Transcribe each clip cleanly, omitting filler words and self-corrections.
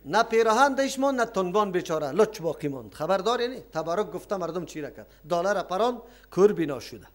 نه پیراهندش ماند نه تنبان بیچاره لچ باقی ماند. خبرداری نی تبارک گفته مردم چی کرد؟ دلار پران کور بینا شده.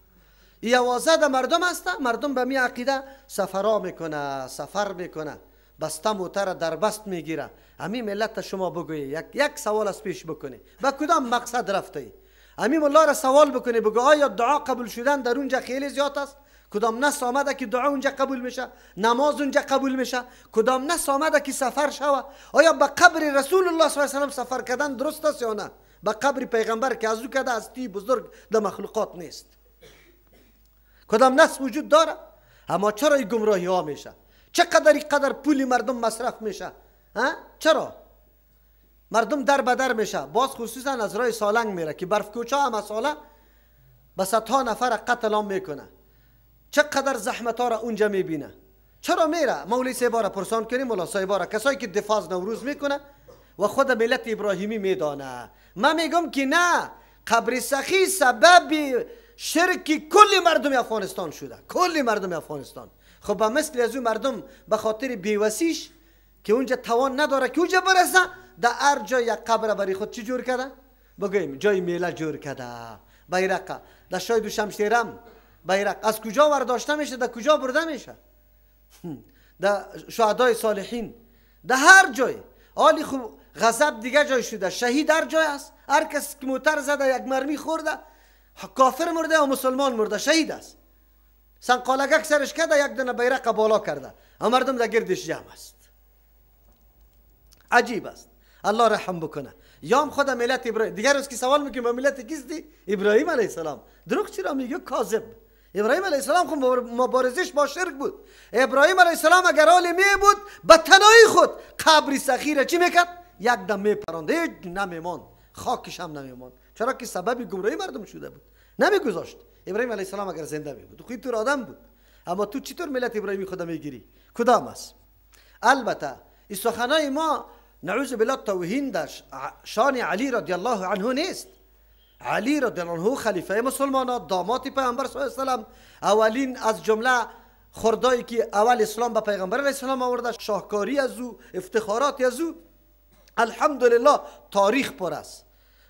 این آوازه ده مردم است. مردم به می عقیده سفرا میکنه، سفر میکنه، بسته موتر در بست میگیره. همین ملت شما بگویی یک سوال از پیش بکنی به کدام مقصد رفته ای؟ همین مولا را سوال بکنی بگو آیا دعا قبول شدن در اونجا خیلی زیاد است؟ کدام نص آمده که دعا اونجا قبول میشه، نماز اونجا قبول میشه؟ کدام نص آمده که سفر شوه؟ آیا به قبر رسول الله صلی الله علیه و سفر کردن درست است یا نه؟ به قبر پیغمبر که از او کده هستی بزرگ در مخلوقات نیست. کدام نص وجود داره؟ اما چرا این گمراهی ها میشه؟ چقدر پولی مردم مصرف میشه؟ چرا؟ مردم در بدر میشه. باز خصوصا از راه سالنگ میره که برف کوچه هم ساله به صدها نفر قتل هم میکنه. چقدر زحمت ها را اونجا میبینه. چرا میره؟ مولوی صاحب را پرسان کنیم، مولا صاحب را، کسایی که دفاع از نوروز میکنه و خود ملت ابراهیمی میدانه. من میگم که نه، قبر سخی سبب شرک کل مردم افغانستان شده، کل مردم افغانستان. خب به مثل از اون مردم به خاطر بیوسیش که اونجا توان نداره که اونجا برسه، در هر جای یک قبر برای خود چی جور کرده؟ بگویم جای میله جور کرده. بیرق در شاید و شمشیرم بیرق از کجا ورداشته میشه؟ در کجا برده میشه؟ در شهدای صالحین، در هر جای. حالی خوب غضب دیگه جای شده، شهید هر جای است. هر کس که موتر زده یک مرمی خورده کافر مرده و مسلمان مرده شهید است. سنقالگک سرش کرده یک دونه بیرق بالا کرده و مردم در گردش جمع است. عجیب است. الله رحم بکنه. یا خود ملت ابراهیم. دیگر روز که سوال میکنیم با ملت کیستی؟ ابراهیم علیه السلام. دروغ چرا میگه؟ کاذب. ابراهیم علیه السلام خود مبارزش با شرک بود. ابراهیم علیه السلام اگر عالمی بود به تنهایی خود قبر صخیره چی میکرد؟ یک دم میپراند، هیچ نمیماند، خاکش هم نمیماند. چرا که سبب گمراهی مردم شده بود. نمیگذاشت. ابراهیم علیه السلام اگر زنده بود خود تو آدم بود. اما تو چطور ملت ابراهیمی خود میگیری؟ کدام است؟ البته این سخنای ما نعوذ بالله توهین در شان علی رضی الله عنه نیست. علی رضی الله عنه خلیفه مسلمانان، داماد پیامبر صلی الله علیه و سلم، اولین از جمله خردایی که اول اسلام به پیغمبر علیه السلام آورده، شاهکاری از او، افتخارات از او، الحمدلله تاریخ پر است.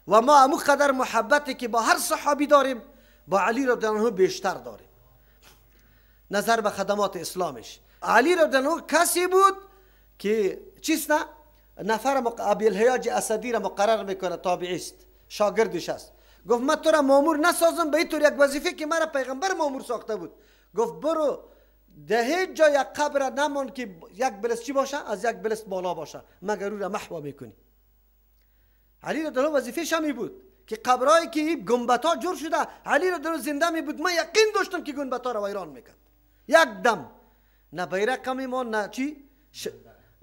و ما همون قدر محبتی که با هر صحابی داریم با علی رضی الله عنه بیشتر داریم. نظر به خدمات اسلامش، علی رضی الله عنه کسی بود که چیست نه؟ نفر ابی الحیاج اسدی را مقرر میکنه، تابعی است، شاگردش است. گفت من تو را مامور نسازم به اینطور یک وظیفه که مرا پیغمبر مامور ساخته بود. گفت برو ده هیچ جای یک قبر نمان که یک بلست چی باشه؟ از یک بلست بالا باشه، مگر او را محو میکنی. علی رضی الله وظیفه‌ش می بود که قبرایی که گنبدها جور شده علی رضی الله زنده می بود. من یقین داشتم که گنبدها را ویران میکرد. یک دم نه بیرق میمان نه چی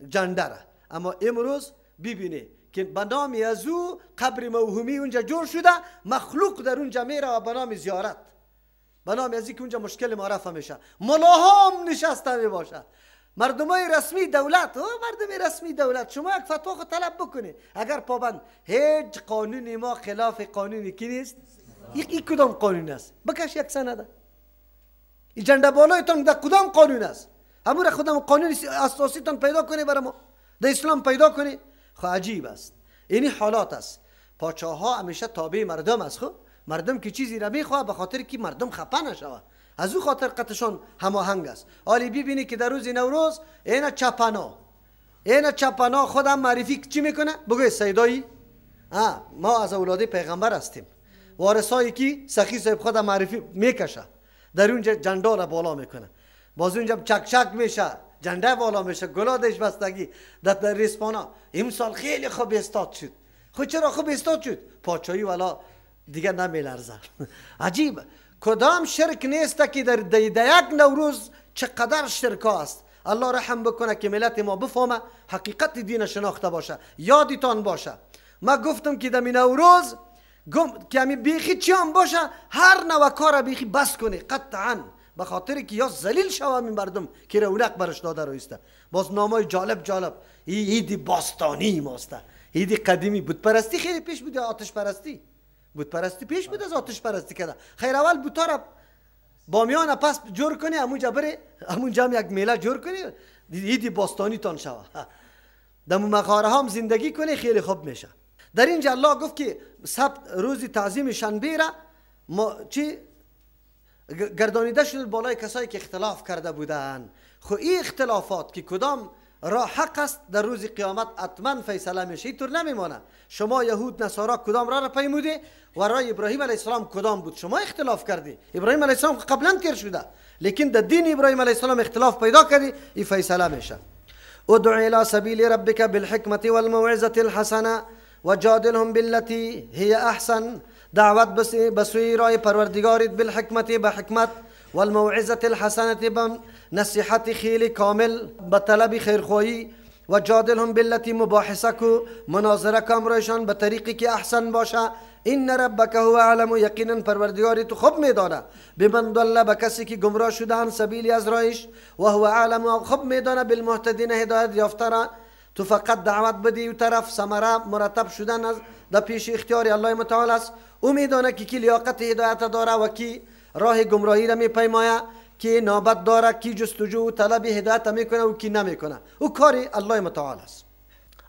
جندره. اما امروز ببینی که به نام از او قبر موهومی اونجا جور شده، مخلوق در اونجا میره و به نام زیارت، به نام از اینکه اونجا مشکل ما رفع میشه، ملاها هم نشسته می باشه. مردمای رسمی دولت، مردم رسمی دولت، شما یک فتوا خود طلب بکنید اگر پابند هیچ قانونی ما خلاف قانونی کی نیست. این کدام قانون است؟ بکش یک سنده. این جنده بالایتان در کدام قانون است؟ همون را خودم قانون اساسی تان پیدا کنی برای ما در اسلام پیدا کنی. خب عجیب است. اینی حالات است. پاچاها همیشه تابع مردم است. خب مردم که چیزی را میخواه به خاطر که مردم خفه نشوه، از او خاطر قطعشان هماهنگ است. حالی ببینی که در روز نوروز این چپنا خودم معرفی چی میکنه؟ بگوی سیدایی ما از اولاد پیغمبر هستیم. وارثایی که سخی صاحب خودم معرفی میکشه، در اونجا جنده را بالا میکنه، باز اونجا چک چک میشه، جنده بالا میشه، گلادش بستگی در ریسپانا. امسال خیلی خوب استاد شد. خود چرا خوب استاد شد؟ پاچایی والا دیگه نمیلرزه. عجیب. کدام شرک نیست که در یک نوروز چقدر شرک است. الله رحم بکنه که ملت ما بفهمه، حقیقت دین شناخته باشه. یادتان باشه ما گفتم که در نوروز که همی بیخی چی هم باشه، هر نوع کار بیخی بس کنه قطعا، به خاطر که یا ذلیل شوه این مردم که رونق برش داده رویسته. باز نامای جالب عید باستانی ماسته، عید قدیمی. بود پرستی خیلی پیش بود، آتش پرستی بود پرستی پیش بود از آتش پرستی کرده. خیر اول بوتا را با میان پس جور کنی، همونجا بره همونجا هم یک میله جور کنی، عید باستانی تان شوه. در مغاره هم زندگی کنی خیلی خوب میشه. در اینجا الله گفت که سبت روز تعظیم شنبه را گردانیده شد بالای کسایی که اختلاف کرده بودند. خو این اختلافات که کدام را حق است در روز قیامت حتما فیصله میشه. اینطور نمیمانه شما یهود نصارا کدام را پیموده و رای ابراهیم علیه السلام کدام بود. شما اختلاف کردی. ابراهیم علیه السلام قبلا تیر شده، لیکن در دین ابراهیم علیه السلام اختلاف پیدا کردی، این فیصله میشه. ادع الى سبیل ربک بالحکمت والموعظه الحسنه وجادلهم بالتي هي احسن. دعوت بسوی رای پروردگارت بالحکمت به حکمت، والموعظه الحسنه به نصیحت خیلی کامل به طلب خیرخواهی، و جادلهم بالتي مباحثه کو مناظره کم رایشان به طریقی که احسن باشه. این ربک هو اعلم، یقینا پروردگاری تو خوب میدانه بمن ضل، به کسی که گمراه شده عن سبیلی از رایش، و هو اعلم، و خوب میدانه بالمهتدین هدایت یافته را. تو فقط دعوت بدی و طرف ثمره مرتب شدن از در پیش اختیار الله متعال است. او میدانه که کی لیاقت هدایت داره و کی راه گمراهی را میپیماید، کی نوبت داره، کی جستجو و طلب هدایت میکنه و کی نمیکنه. او کاری الله متعال است.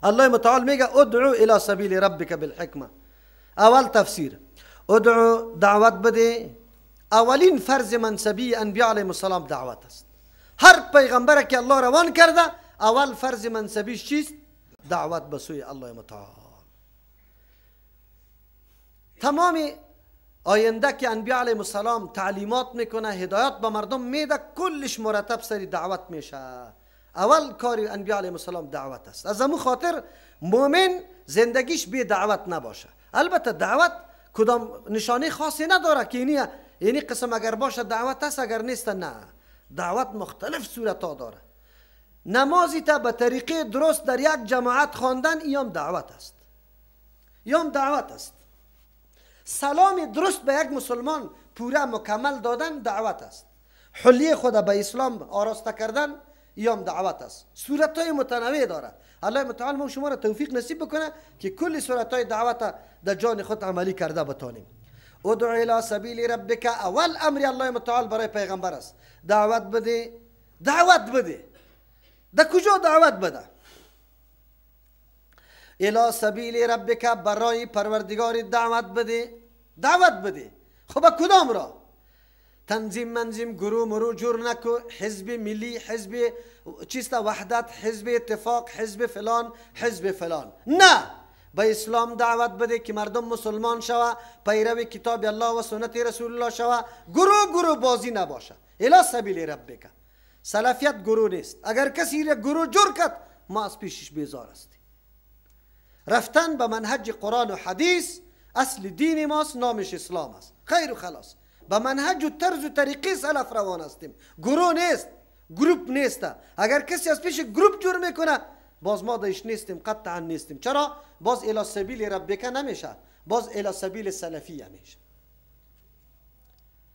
الله متعال میگه ادعو الى سبیل ربک بالحکمه. اول تفسیر ادعو دعوت بده. اولین فرض منصبی انبیاء علیهم السلام دعوت است. هر پیغمبر که الله روان کرده اول فرض منصبیش چیست؟ دعوت به سوی الله متعال. تمام آینده که انبیاء علیهم السلام تعلیمات میکنه، هدایت به مردم میده، کلش مرتب سری دعوت میشه. اول کاری انبیاء علیهم السلام دعوت است. از همون خاطر مؤمن زندگیش بی دعوت نباشه. البته دعوت کدام نشانه خاصی نداره که یعنی قسم اگر باشه دعوت است، اگر نیست نه. دعوت مختلف صورت ها داره. نمازی تا به طریقه درست در یک جماعت خواندن ایام دعوت است. ایام دعوت است. سلام درست به یک مسلمان پوره مکمل دادن دعوت است. حلیه خود به اسلام آراسته کردن ایام دعوت است. صورت های متنوع داره. الله متعال ما شما را توفیق نصیب بکنه که کل صورت های دعوت در جان خود عملی کرده بتانیم. ادعو الى سبیل ربک، اول امر الله متعال برای پیغمبر است. دعوت بده. دعوت بده. در کجا دعوت بده؟ الى سبیل ربک، برای پروردگار دعوت بده. دعوت بده. خب کدام را؟ تنظیم منظیم گروه مرو جور نکو، حزب ملی، حزب چیست وحدت، حزب اتفاق، حزب فلان، حزب فلان. نه، به اسلام دعوت بده که مردم مسلمان شوه، پیرو کتاب الله و سنت رسول الله شوه، گروه بازی نباشه. الی سبیل ربک. سلفیت گروه نیست. اگر کسی را گروه جور کرد ما از پیشش بیزار هستیم. رفتن به منهج قرآن و حدیث اصل دین ماست، نامش اسلام است. خیر و خلاص. به منهج و طرز و طریقه سلف روان هستیم. گروه نیست، گروپ نیست. اگر کسی از پیش گروپ جور میکنه باز ما دایش نیستیم، قطعا نیستیم. چرا؟ باز الی سبیل ربک نمیشه، باز الی سبیل سلفیه میشه.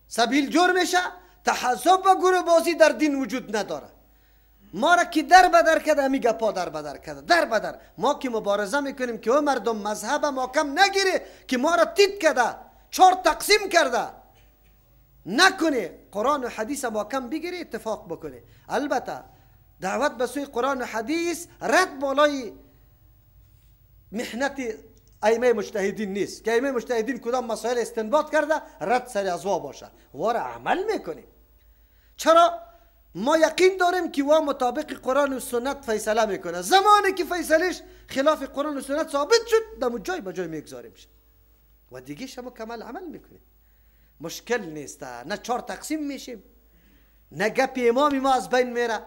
سبیل جور میشه، تحزب و گروه بازی در دین وجود نداره. ما را که در بدر کرده میگه پا در بدر کرده، در بدر. ما که مبارزه میکنیم که او مردم مذهب ما کم نگیره که ما را تیت کرده، 4 تقسیم کرده. نکنه قرآن و حدیث ما کم بگیره، اتفاق بکنه. البته دعوت به سوی قرآن و حدیث رد بالای محنت ائمه مجتهدین نیست که ائمه مجتهدین کدام مسائل استنباط کرده رد سر از وا باشه، واره عمل میکنیم. چرا؟ ما یقین داریم که وا مطابق قرآن و سنت فیصله میکنه. زمانی که فیصلش خلاف قرآن و سنت ثابت شد دمو جای به جای میگذاریم و دیگه شما کمال عمل میکنیم. مشکل نیست. نه 4 تقسیم میشیم، نه گپ امام ما از بین میره.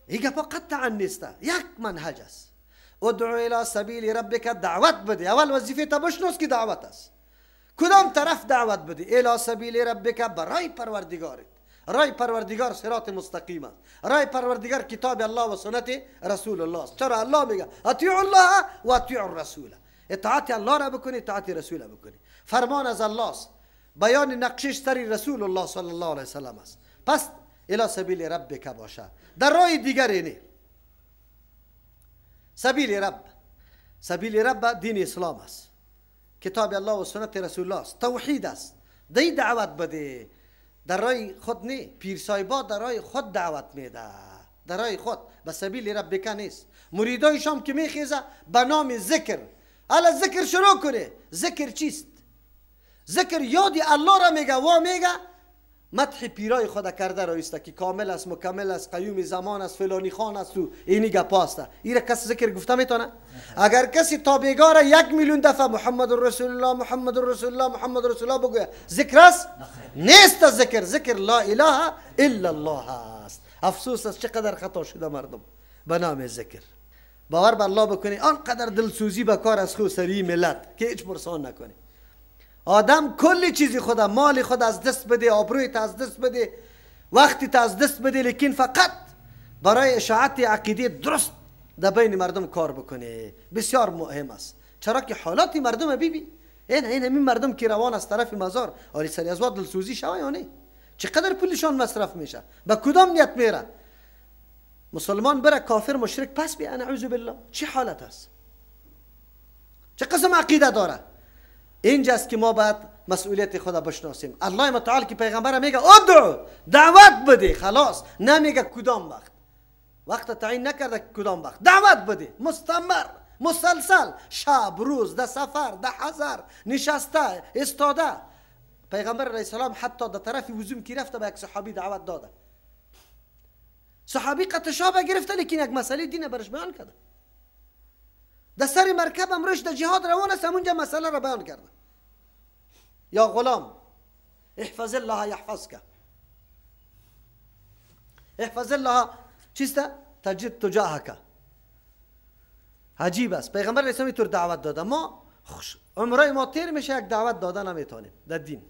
این گپا قطعا نیست. یک منهج است. ادعو الى سبیل ربک، دعوت بده. اول وظیفه تا بشناس که دعوت است. کدام طرف دعوت بده؟ الى سبیل ربک، برای پروردگارت. رای پروردگار صراط مستقیم است. رای پروردگار کتاب الله و سنت رسول الله است. چرا الله میگه اطیعوا الله و اطیعوا الرسول. اطاعت الله را بکنی، اطاعت رسول را بکنی. فرمان از الله است، بیان نقشش سر رسول الله صلی الله علیه وسلم است. پس الی سبیل ربک باشه. در راه دیگر اینه سبیل رب. سبیل رب دین اسلام است، کتاب الله و سنت رسول الله است، توحید است. دی دعوت بده. در راه خود نه، پیر صاحبا در راه خود دعوت میده. در راه خود به سبیل ربک نیست. مریدای شام که میخیزه به نام ذکر، حالا ذکر شروع کنه. ذکر چیست؟ ذکر یادی الله را میگه و میگه مدح پیرای خدا کرده رایسته که کامل است، مکمل است، قیوم زمان است، فلانی خان است و اینی گپاسته. ایره کسی ذکر گفته میتونه؟ اگر کسی تابعگار 1,000,000 دفعه محمد رسول الله محمد رسول الله محمد رسول الله بگوید ذکر است؟ نیست ذکر. ذکر لا اله الا الله است. افسوس است چقدر خطا شده مردم به نام ذکر. باور بر الله بکنی آنقدر دلسوزی به کار از خود سری ملت که هیچ پرسان نکنی. آدم کلی چیزی خود، مال خود از دست بده، آبرویت از دست بده، وقتیت از دست بده، لیکن فقط برای اشاعت عقیده درست در بین مردم کار بکنه. بسیار مهم است. چرا که حالات مردم بیبی این همین مردم که روان از طرف مزار آلی سری از وقت دلسوزی شوه یا نه؟ چقدر پولشان مصرف میشه؟ به کدام نیت میره؟ مسلمان بره کافر مشرک پس بی اعوذ بالله. چه حالت است؟ چه قسم عقیده داره؟ اینجاست که ما باید مسئولیت خدا بشناسیم. الله متعال که پیغمبر میگه ادعو، دعوت بده، خلاص. نمیگه کدام وقت، وقت تعیین نکرده کدام وقت. دعوت بده مستمر مسلسل، شب روز، در سفر، در حضر، نشسته استاده. پیغمبر علیه السلام حتی در طرف وزوم کی رفته به یک صحابی دعوت داده. صحابی قطشابه گرفته لیکن یک مسئله دین برش بیان کرده. در سر مرکب امروش در جهاد روان است، همونجا مسئله را بیان کرده. یا غلام احفظ الله یحفظک. احفظ الله چیست؟ تجد تجاهک. عجیب است. پیغمبر علیه السلام اینطور دعوت داده. ما عمره ما تیر میشه یک دعوت داده نمیتونیم در دین.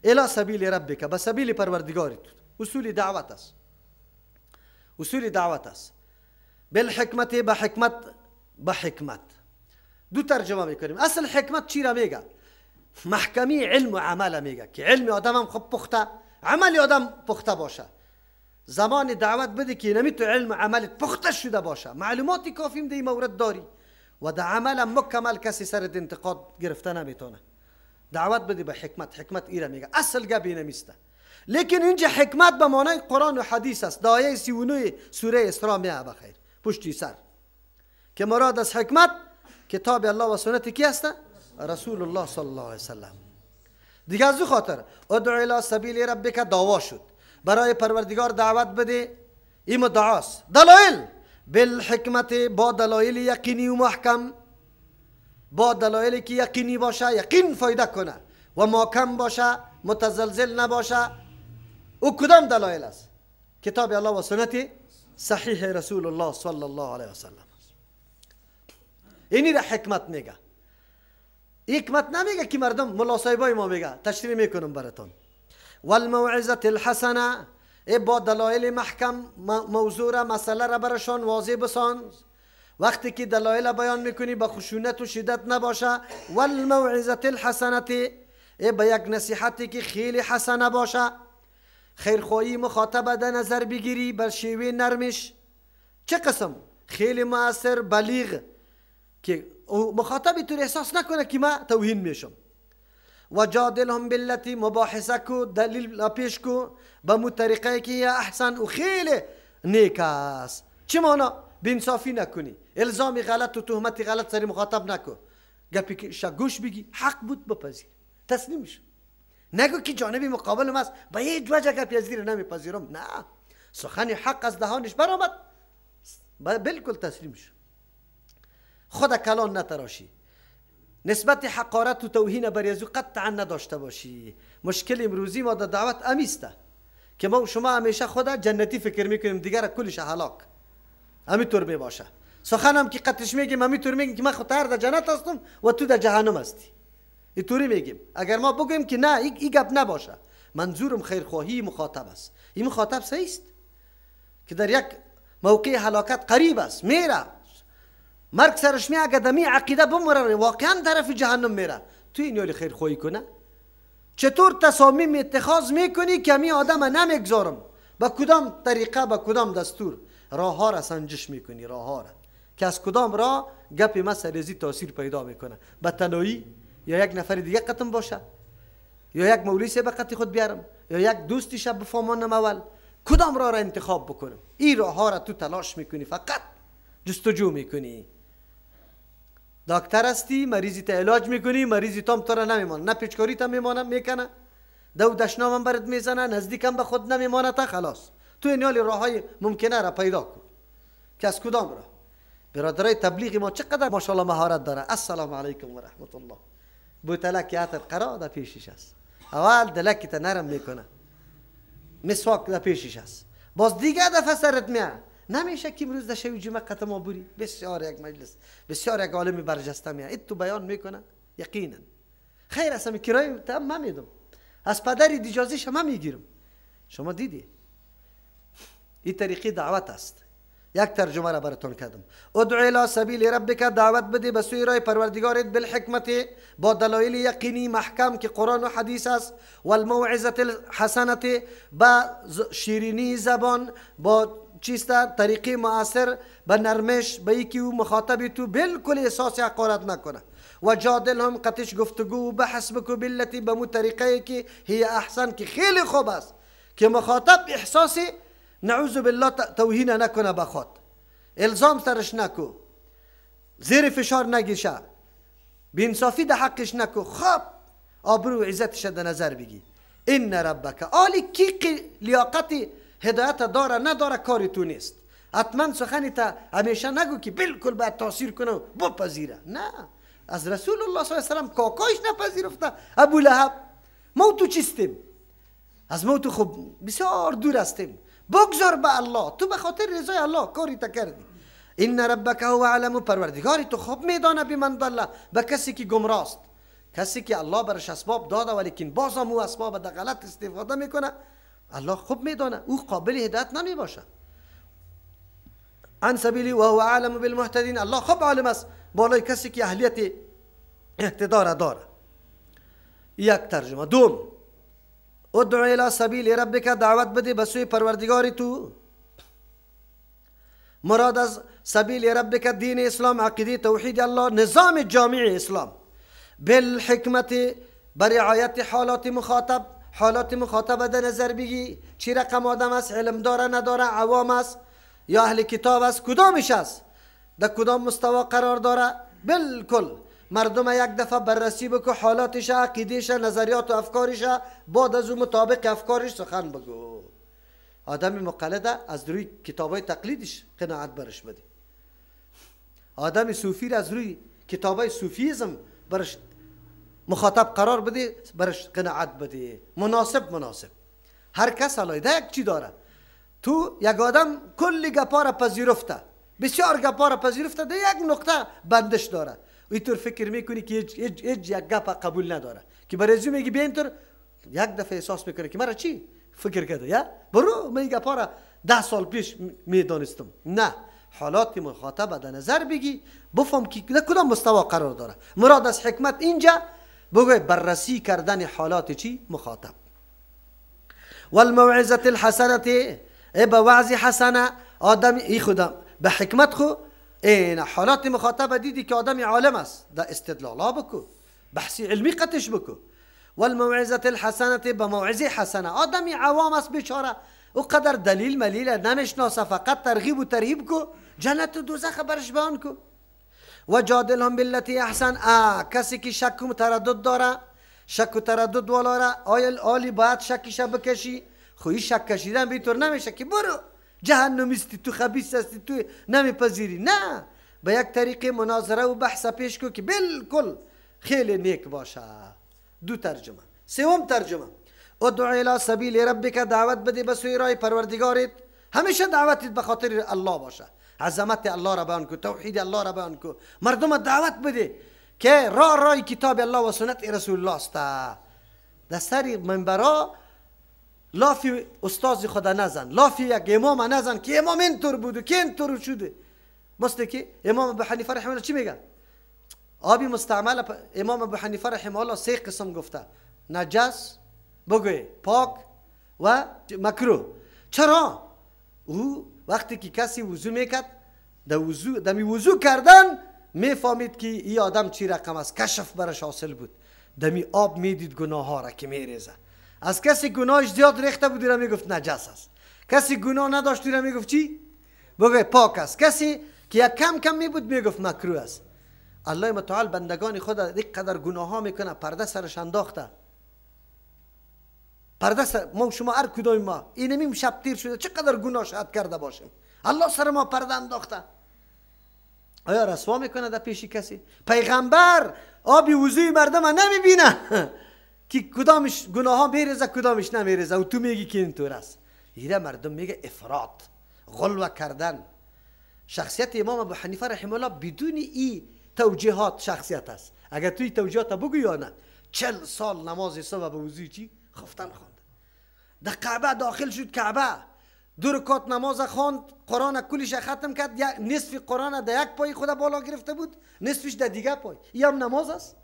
الی سبیل ربک، به سبیل پروردگاری تو. اصول دعوت است. اصول دعوت است. بالحکمت، به حکمت، به حکمت. دو ترجمه میکنیم. اصل حکمت چی را میگه؟ محکمی علم و عمل میگه که علم آدم هم خب پخته، عمل آدم پخته باشه. زمان دعوت بده که نمی تو علم و عملت پخته شده باشه، معلوماتی کافیم دی مورد داری و در عمل مکمل کسی سرت انتقاد گرفته نمیتونه. دعوت بده به حکمت. حکمت ایره میگه. اصل گبی نمیسته. لیکن اینجا حکمت به معنای قرآن و حدیث است. آیه 39 سوره اسراء میه بخیر پشتی سر که مراد از حکمت کتاب الله و سنت کی است؟ رسول الله صلی الله علیه وسلم. دیگه از او خاطر ادعو الی سبیل ربک دعوا شد. برای پروردگار دعوت بده. این دعاست. دلایل بالحکمت، با دلایل یقینی و محکم، با دلایلی که یقینی باشه، یقین فایده کنه و محکم باشه، متزلزل نباشه. او کدام دلایل است؟ کتاب الله و سنت صحیح رسول الله صلی الله علیه وسلم. اینی را حکمت میگه. حکمت نمیگه که مردم ملا صاحبای ما میگه، تشریح میکنم براتون. والموعظه الحسنه، با دلایل محکم موضوع را، مسئله را برشان واضح بسان. وقتی که دلایل بیان میکنی با خشونت و شدت نباشه. والموعظه الحسنه، با یک نصیحتی که خیلی حسنه باشه. خیرخواهی مخاطب در نظر بگیری بر شیوه نرمش. چه قسم؟ خیلی مؤثر، بلیغ، که مخاطبی تو احساس نکنه که ما توهین میشم. و جادلهم بالتی، مباحثه کو، دلیل پیش کو به مو طریقه که احسن و خیلی نیک است. چه معنی؟ بینصافی نکنی، الزام غلط و تهمت غلط سری مخاطب نکن. گپی که شگوش بگی، حق بود بپذیر، تسلیم شو. نگو که جانب مقابلم است با یه وجه گپی از زیر نمیپذیرم. نه، سخن حق از دهانش برآمد بالکل تسلیم شو. خود کلان نتراشی. نسبت حقارت و توهین بر یزو قطعا نداشته باشی. مشکل امروزی ما در دعوت امیسته که ما و شما همیشه خود جنتی فکر میکنیم، دیگر کلش هلاک. همینطور می باشه. سخنم که قطعش میگیم همینطور میگیم که من خودتر در جنت هستم و تو در جهنم هستی. اینطوری میگیم. اگر ما بگیم که نه این گپ نباشه، منظورم خیرخواهی مخاطب است. این مخاطب صحیح است که در یک موقع هلاکت قریب است، میره مرگ سرش میاد، قدمی عقیده بمره، واقعا طرف جهنم میره. تو این یالی خیرخواهی کنه؟ چطور تصامیم اتخاذ میکنی که می آدم نمیگذارم؟ با کدام طریقه، با کدام دستور راه ها را سنجش میکنی؟ راه ها را که از کدام راه گپ مسئله تاثیر پیدا میکنه؟ به تنهایی یا یک نفر دیگه قتم باشه، یا یک مولوی سه به قتی خود بیارم، یا یک دوستی شب بفهمانم اول، کدام راه را انتخاب بکنم؟ این راه ها را تو تلاش میکنی، فقط جستجو میکنی. دکتر هستی، مریضی تا علاج میکنی، مریضی تام تو را نمیمانه، نه پیچکاری تا میمانه میکنه، دو دشنام برد میزنه، نزدیکم به خود نمیمانه، تا خلاص. تو این حال راه های ممکنه را پیدا کن که از کدام راه. برادرای تبلیغ ما چقدر ماشاءالله مهارت داره. السلام علیکم و رحمت الله. بوتلک یاتر قرار در پیشش است، اول دلکی تا نرم میکنه، مسواک در پیشش است، باز دیگه دفعه سرت میاد. نمیشه که امروز در شوی جمعه قطع عبوری بسیار یک مجلس، بسیار یک عالم برجسته میاد ایت تو بیان میکنه. یقینا خیر است، می کرای تام من میدم، از پدری اجازهش هم میگیرم. شما دیدی این طریقی دعوت است. یک ترجمه را براتون کردم. ادعو الی سبیل ربک، دعوت بده به سوی راه پروردگارت، بالحکمت، با دلایل یقینی محکم که قرآن و حدیث است، و الموعظه الحسنه، با شیرینی زبان، با چیستا طریقی معاصر، به نرمش، به یکی او مخاطب تو بالکل احساس حقارت نکنه. و جادل هم قطش گفتگو و بحث بکو بالتی، به مو طریقه که هی احسن، که خیلی خوب است که مخاطب احساسی نعوذ بالله توهین نکنه، بخواد الزام سرش نکو، زیر فشار نگیشه، بی‌انصافی در حقش نکو، خوب آبرو و عزتش در نظر بگی. این ربک آلی کی لیاقتی هدایت داره نداره کاری تو نیست. حتما سخنی تا همیشه نگو که بالکل باید تاثیر کنه و بپذیره. نه، از رسول الله صلی الله علیه و سلم کاکایش نپذیرفته ابو لهب. ما تو چیستیم؟ از ما تو خوب بسیار دور هستیم. بگذار به الله، تو به خاطر رضای الله کاری تا کردی. این ربک هو اعلم، پروردگاری تو خوب میدانه بمن ضل، به کسی که گمراه است. کسی که الله برش اسباب داده ولیکن باز هم او اسباب در غلط استفاده میکنه، الله خوب میدانه او قابل هدایت نمی باشه. عن سبیلی و هو اعلم بالمهتدین، الله خوب عالم است بالای کسی که اهلیت اهتدار داره. یک ترجمه. دوم، ادعو الی سبیل ربک، دعوت بده به سوی پروردگاری تو. مراد از سبیل ربک دین اسلام، عقیده توحید الله، نظام جامع اسلام. بالحکمت، برعایت حالات مخاطب، حالات مخاطب در نظر بگی، چی رقم آدم است، علم داره نداره، عوام است یا اهل کتاب است، کدامش است، در کدام مستوا قرار داره. بالکل مردم یک دفعه بررسی بکو، حالاتش، عقیدهش، نظریات و افکارش، بعد از اون مطابق افکارش سخن بگو. آدم مقلد از روی کتابای تقلیدش قناعت برش بده. آدم صوفی از روی کتابای صوفیزم برش مخاطب قرار بده، برش قناعت بده. مناسب هر کس علایده یک چی داره. تو یک آدم کلی گپا را پذیرفته، بسیار گپا را پذیرفته، در یک نقطه بندش داره. اینطور فکر میکنی که هیچ یک گپ قبول نداره، که برای ازو میگی بیا اینطور، یک دفعه احساس میکنه که مرا چی فکر کرده، یا برو من این گپا را 10 سال پیش میدانستم. نه، حالات مخاطب در نظر بگی، بفهم که در کدام مستوا قرار داره. مراد از حکمت اینجا بگوی بررسی کردن حالات چی مخاطب. والموعظه الحسنه، با وعظ حسنه آدم ای خودم به حکمت خو این حالات مخاطب دیدی که آدم عالم است، در استدلالا بکو، بحثی علمی قطش بکو. والموعظه الحسنه، با موعظه حسنه آدم عوام است بیچاره، او قدر دلیل ملیل نمیشناسه، فقط ترغیب و ترهیب کو، جنت و دوزخ برش بیان کو. و جادلهم بالتی احسن، کسی که شک و تردد داره، شک و تردد والا آلی باید شکیش بکشی. خوی شک کشیدن بیطور نمیشه که برو جهنمیستی، تو خبیث هستی، تو نمیپذیری. نه، به یک طریق مناظره و بحث پیش کو که بالکل خیلی نیک باشه. دو ترجمه. سوم ترجمه، ادعو الی سبیل ربک، دعوت بده به سوی راه پروردگارت. همیشه دعوتت به خاطر الله باشه، عظمت الله را بیان کو، توحید الله را بیان کو، مردم دعوت بده که راه کتاب الله و سنت رسول الله است. در سر منبرا لافی استاد خدا نزن، لافی یک امام نزن که امام اینطور بود که اینطور شده. مثل که امام ابو حنیفه رحمه الله چی میگه؟ آبی مستعمل امام ابو حنیفه رحمه الله 3 قسم گفته: نجس، بگوی پاک و مکروه. چرا؟ او وقتی که کسی وضو میکرد، دمی وضو کردن میفهمید که این آدم چی رقم است، کشف برش حاصل بود. دمی آب میدید گناه ها را که میریزه. از کسی گناهش زیاد ریخته بود را میگفت نجس است. کسی گناه نداشت تو را میگفت چی؟ بگوی پاک است. کسی که یک کم کم می بود میگفت مکروه است. الله متعال بندگان خود یک قدر گناه ها میکنه، پرده سرش انداخته. پرده سر ما شما هر کدوم ما اینمیم شب تیر شده چقدر گناه شاید کرده باشیم، الله سر ما پرده انداخته. آیا رسوا میکنه در پیش کسی؟ پیغمبر آبی وضوی مردم نمیبینه که کدامش گناه ها میریزه کدامش نمیریزه و تو میگی که اینطور است. ایره مردم میگه افراط، غلو کردن. شخصیت امام ابو حنیفه رحمه الله بدون این توجیهات شخصیت است. اگر توی توجیهات بگو یا نه، 40 سال نماز صبح به وضوی چی خفتن خواند. در کعبه داخل شد، کعبه 2 رکعت نماز خواند، قرآن کلش ختم کرد، نصف قرآن در یک پای خود بالا گرفته بود، نصفش در دیگه پای. این هم نماز است؟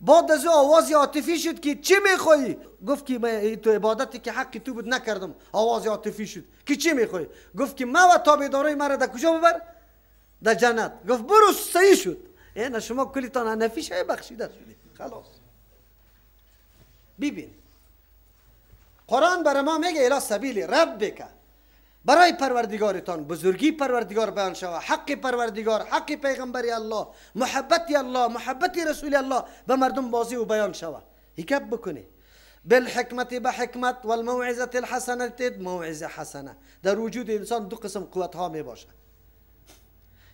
بعد از آواز عاطفی شد که چی میخوایی؟ گفت که من تو عبادتی که حقی تو بود نکردم. آواز عاطفی شد که چی میخوایی؟ گفت که ما و تابعدارای مرا در کجا ببر؟ در جنت. گفت برو، صحیح شد. این شما کلیتان حنفی شای بخشیده شدید. خلاص. ببین قرآن برای ما میگه الی سبیل ربک، برای پروردگارتان بزرگی پروردگار بیان شود، حق پروردگار، حق پیغمبری الله، محبتی الله، محبتی رسول الله به مردم بازی و بیان شود. حکب بکنه بالحکمت به حکمت و الموعظه الحسنه، موعظه حسنه. در وجود انسان 2 قسم قوت ها می باشه.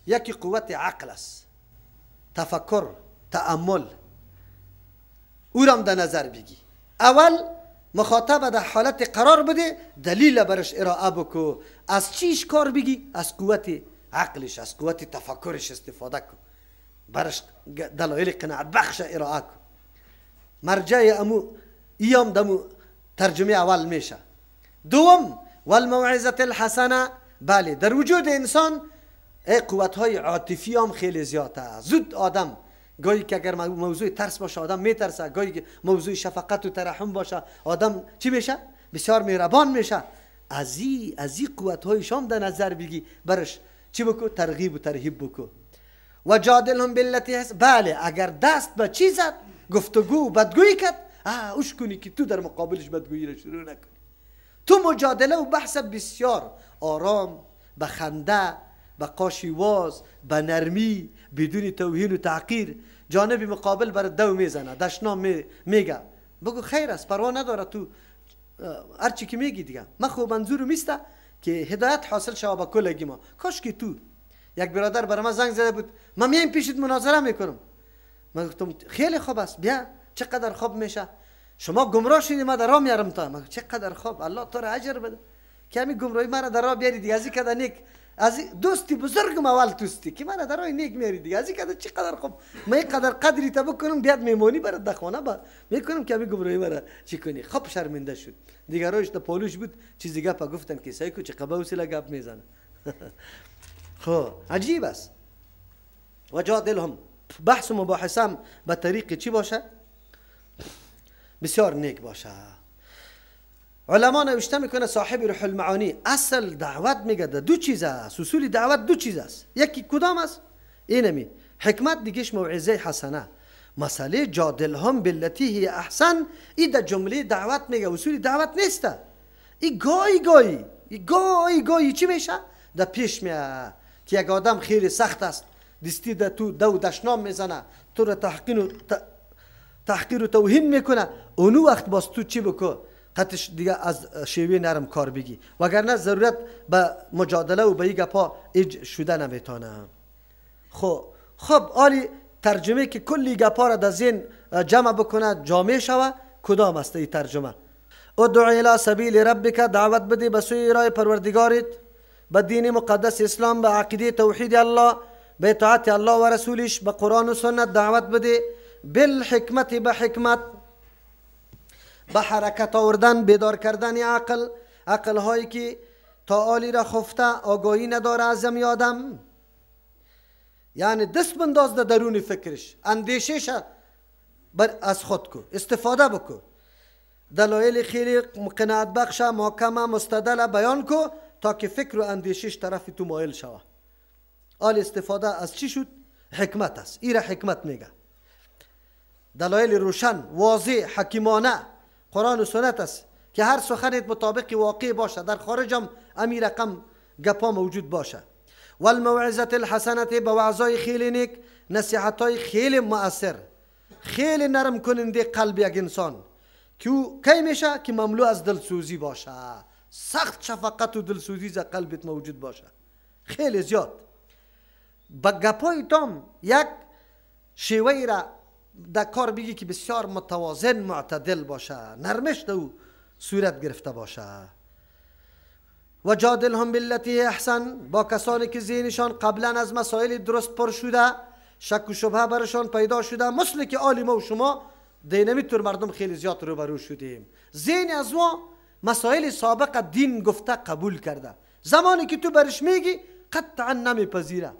یکی قوت عقل است، تفکر، تأمل، او را در نظر بگی. اول مخاطب در حالت قرار بده، دلیل برش ارائه بکو، از چیش کار بگی؟ از قوت عقلش، از قوت تفکرش استفاده کن، برش دلایل قناعت بخش ارائه کن. مرجع امو ایام دمو ترجمه اول میشه. دوم والموعظه الحسنه، بله در وجود انسان قوت های عاطفی هم خیلی زیاده. زود آدم گاهی که اگر موضوع ترس باشه آدم میترسه، گاهی که موضوع شفقت و ترحم باشه آدم چی میشه؟ بسیار مهربان میشه. از این قوت های شام در نظر بگی، برش چی بکو؟ ترغیب و ترهیب بکو. و جادلهم بالتی هست، بله اگر دست به چی زد، گفتگو بدگویی کرد، اوش کنی که تو در مقابلش بدگویی را شروع نکنی. تو مجادله و بحث بسیار آرام، به خنده، به قاشیواز، به نرمی، بدون توهین و تحقیر جانب مقابل بر دو میزنه، دشنام میگه، بگو خیر است، پروا نداره، تو هرچی که میگی دیگه. من خوب منظورم میسته که هدایت حاصل شود به کلگی ما. کاش که تو یک برادر برای من زنگ زده بود، من میایم پیشت مناظره میکنم. من گفتم خیلی خوب است، بیا. چقدر خوب میشه، شما گمراه شدی ما در راه میارم تا. من چقدر خوب، الله تو را اجر بده که همین گمراهی مرا در راه بیاری دیگه. از این کده نیک، از دوستی بزرگم اول توستی که من در راه نیک میاری دیگه. از این کده چقدر خوب، من این قدر قدری تا بکنم بیاد میمونی برات در خانه با میکنم که همین گمراهی مرا چی کنی. خب شرمنده شد دیگه. روش تا پولوش بود چیزی گپا گفتن که سعی کو چه قبا وسیله گپ میزنه. خب عجیب است. و جادلهم، بحث و مباحثم به طریق چی باشه؟ بسیار نیک باشه. علما نوشته میکنه صاحب روح المعانی اصل دعوت میگه دو چیز است، اصول دعوت 2 چیز است. یکی کدام است؟ اینمی حکمت، دیگهش موعظه حسنه. مسئله جادلهم بالتی هی احسن، این در جمله دعوت میگه، اصول دعوت نیسته. این گاهی گاهی چی میشه؟ در پیش میاد که یک آدم خیلی سخت است، دستی در تو دو دشنام میزنه، تو را تحقیر و توهین میکنه، اونو وقت باز تو چی بکو؟ قطش دیگه از شیوه نرم کار بگی، وگرنه ضرورت به مجادله و به این گپا ایج شده نمیتونه. خب آلی ترجمه که کلی گپا را در ذهن جمع بکنه جامع شوه، کدام است این ترجمه؟ ادعو الی سبیل ربک، دعوت بده به سوی راه پروردگارت، به دین مقدس اسلام، به عقیده توحید الله، به اطاعت الله و رسولش، به قرآن و سنت دعوت بده. بالحکمت، به حکمت، به حرکت آوردن، بیدار کردن عقل هایی که تا آلی را خفته، آگاهی نداره از زمی آدم. یعنی دست بنداز در درون فکرش، اندیشش از خود کو، استفاده بکو، دلایل خیلی قناعت بخش محکمه مستدل بیان کو تا که فکر و اندیشش طرف تو مایل شوه. آل استفاده از چی شد؟ حکمت است. این را حکمت میگه. دلایل روشن، واضح، حکیمانه، قرآن و سنت است که هر سخنت مطابق واقع باشه، در خارج هم امیر رقم گپا موجود باشه. والموعظه الحسنه، با وعظای خیلی نیک، نصیحتای خیلی مؤثر، خیلی نرم کننده قلب یک انسان که کی میشه که مملو از دلسوزی باشه، سخت شفقت و دلسوزی در قلبت موجود باشه، خیلی زیاد. با گپای تام یک شیوهی را در کار بگی که بسیار متوازن معتدل باشه، نرمش او صورت گرفته باشه. و جادلهم بالتی احسن، با کسانی که ذهنشان قبلا از مسائل درست پر شده، شک و شبهه برشان پیدا شده، مثل که آل ما و شما دینمی طور مردم خیلی زیاد روبرو شدیم، ذهن از ما مسائل سابق دین گفته قبول کرده، زمانی که تو برش میگی قطعا نمیپذیره،